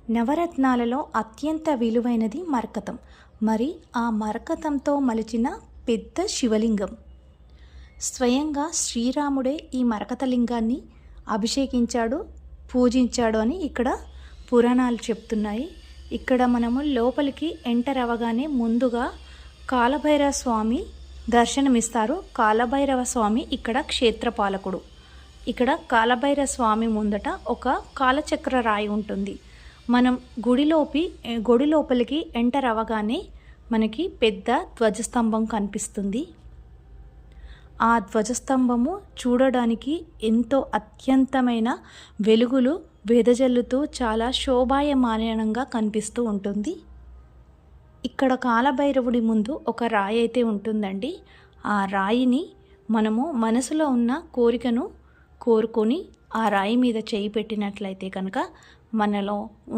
నవరత్నాలలో అత్యంత విలువైనది మరకతం. మరి ఆ మరకతంతో మలిచిన పెద్ద శివలింగం. స్వయంగా శ్రీరాముడే ఈ మరకత లింగాన్ని అభిషేకించాడు, పూజించాడు అని ఇక్కడ పురాణాలు చెప్తున్నాయి. ఇక్కడ మనము లోపలికి ఎంటర్ అవ్వగానే ముందుగా కాలభైరవ స్వామి దర్శనమిస్తారు. కాలభైరవ స్వామి ఇక్కడ క్షేత్రపాలకుడు. ఇక్కడ కాలభైరవ స్వామి ముందట ఒక కాలచక్ర రాయి ఉంటుంది. మనం గుడి లోపలికి ఎంటర్ అవ్వగానే మనకి పెద్ద ధ్వజస్తంభం కనిపిస్తుంది. ఆ ధ్వజస్తంభము చూడడానికి ఎంతో అత్యంతమైన వెలుగులు వెదజల్లుతూ చాలా శోభాయమానంగా కనిపిస్తూ ఉంటుంది. ఇక్కడ కాలభైరవుడి ముందు ఒక రాయి అయితే ఉంటుందండి. ఆ రాయిని మనము మనసులో ఉన్న కోరికను కోరుకొని ఆ రాయి మీద చేయి పెట్టినట్లయితే కనుక మనలో